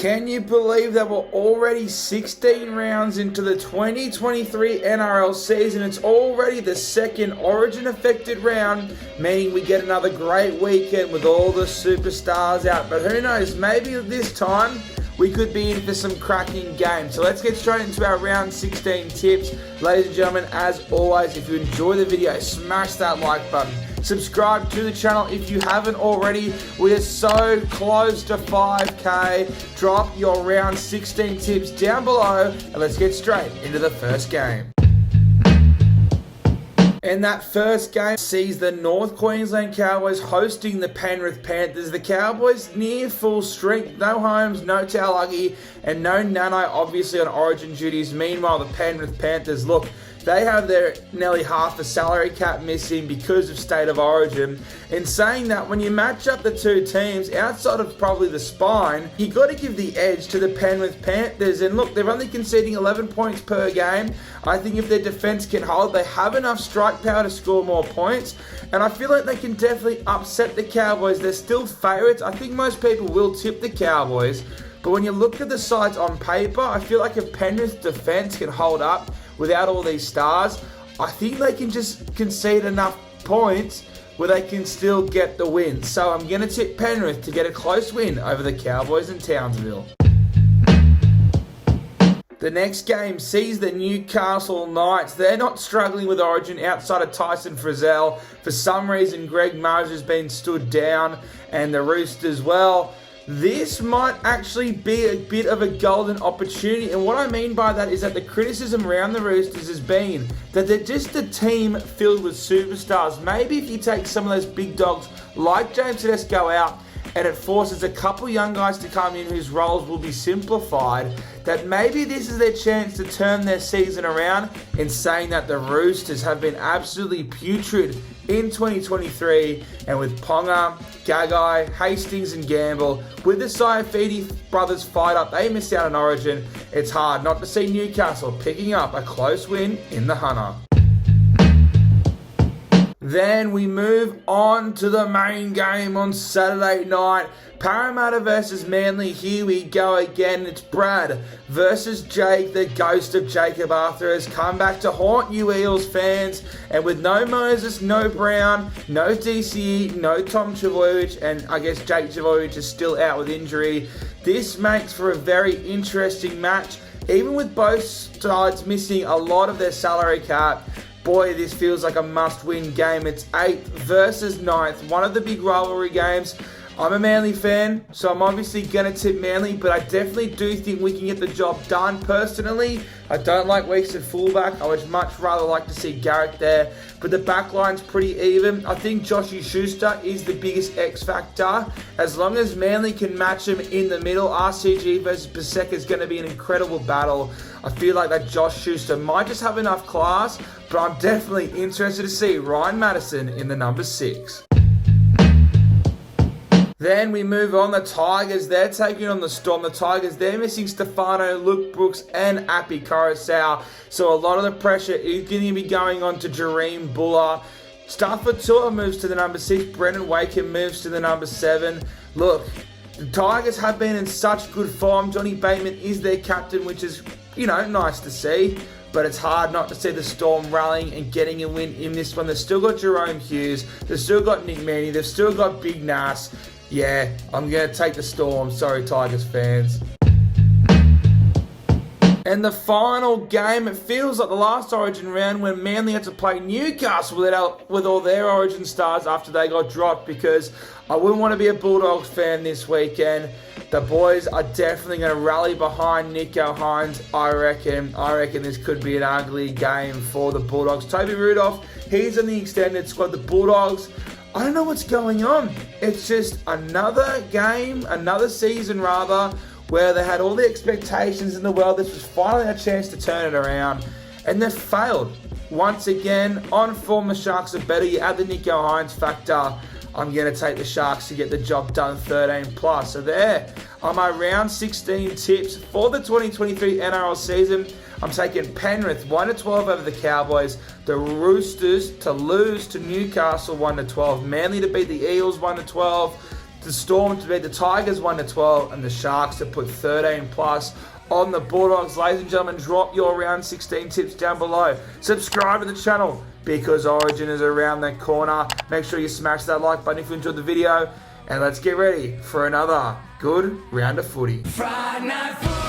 Can you believe that we're already 16 rounds into the 2023 NRL season? It's already the second Origin-affected round, meaning we get another great weekend with all the superstars out. But who knows, maybe this time we could be in for some cracking games. So let's get straight into our round 16 tips. Ladies and gentlemen, as always, if you enjoy the video, smash that like button. Subscribe to the channel if you haven't already. We are so close to 5K. Drop your round 16 tips down below and let's get straight into the first game. And that first game sees the North Queensland Cowboys hosting the Penrith Panthers. The Cowboys near full strength, no Holmes, no Taulagi, and no Nano obviously on Origin duties. Meanwhile, the Penrith Panthers, look, they have their nearly half the salary cap missing because of State of Origin. In saying that, when you match up the two teams, outside of probably the spine, you got to give the edge to the Penrith Panthers. And look, they're only conceding 11 points per game. I think if their defense can hold, they have enough strike power to score more points. And I feel like they can definitely upset the Cowboys. They're still favourites. I think most people will tip the Cowboys. But when you look at the sides on paper, I feel like if Penrith's defense can hold up without all these stars, I think they can just concede enough points where they can still get the win. So I'm going to tip Penrith to get a close win over the Cowboys in Townsville. The next game sees the Newcastle Knights. They're not struggling with Origin outside of Tyson Frizzell. For some reason, Greg Murray has been stood down, and the Roosters, well, this might actually be a bit of a golden opportunity. And what I mean by that is that the criticism around the Roosters has been that they're just a team filled with superstars. Maybe if you take some of those big dogs like James Tedesco out and it forces a couple young guys to come in whose roles will be simplified, that maybe this is their chance to turn their season around. In saying that, the Roosters have been absolutely putrid in 2023, and with Ponga, Gagai, Hastings and Gamble, with the Saifidi brothers fight up, they missed out on Origin. It's hard not to see Newcastle picking up a close win in the Hunter. Then we move on to the main game on Saturday night. Parramatta versus Manly. Here we go again. It's Brad versus Jake. The ghost of Jacob Arthur has come back to haunt you Eels fans. And with no Moses, no Brown, no DCE, no Tom Trbojevic, and I guess Jake Trbojevic is still out with injury, this makes for a very interesting match. Even with both sides missing a lot of their salary cap, boy, this feels like a must-win game. It's 8th versus 9th, one of the big rivalry games. I'm a Manly fan, so I'm obviously going to tip Manly, but I definitely do think we can get the job done. Personally, I don't like Weeks at fullback. I would much rather like to see Garrett there, but the back line's pretty even. I think Joshy Schuster is the biggest X factor. As long as Manly can match him in the middle, RCG versus Paseka is going to be an incredible battle. I feel like that Josh Schuster might just have enough class, but I'm definitely interested to see Ryan Madison in the number 6. Then we move on. The Tigers, they're taking on the Storm. The Tigers, they're missing Stefano, Luke Brooks, and Api Coruscant. So a lot of the pressure is going to be going on to Jareem Buller. Stafford Tua moves to the number 6. Brendan Wakem moves to the number 7. Look, the Tigers have been in such good form. Johnny Bateman is their captain, which is, nice to see. But it's hard not to see the Storm rallying and getting a win in this one. They've still got Jerome Hughes. They've still got Nick Maney. They've still got Big Nas. Yeah, I'm going to take the Storm. Sorry, Tigers fans. And the final game, it feels like the last Origin round when Manly had to play Newcastle with all their Origin stars after they got dropped, because I wouldn't want to be a Bulldogs fan this weekend. The boys are definitely going to rally behind Nico Hines, I reckon. I reckon this could be an ugly game for the Bulldogs. Toby Rudolph, he's in the extended squad. The Bulldogs, I don't know what's going on. It's just another game, another season rather, where they had all the expectations in the world. This was finally a chance to turn it around, and they've failed. Once again, on form, the Sharks are better. You add the Nico Hines factor, I'm going to take the Sharks to get the job done 13 plus. So there are my round 16 tips for the 2023 NRL season. I'm taking Penrith 1-12 over the Cowboys, the Roosters to lose to Newcastle 1-12, Manly to beat the Eels 1-12, The Storm to beat the Tigers 1-12, and the Sharks to put 13 plus on the Bulldogs. Ladies and gentlemen, drop your round 16 tips down below. Subscribe to the channel because Origin is around the corner. Make sure you smash that like button if you enjoyed the video, and let's get ready for another good round of footy. Friday night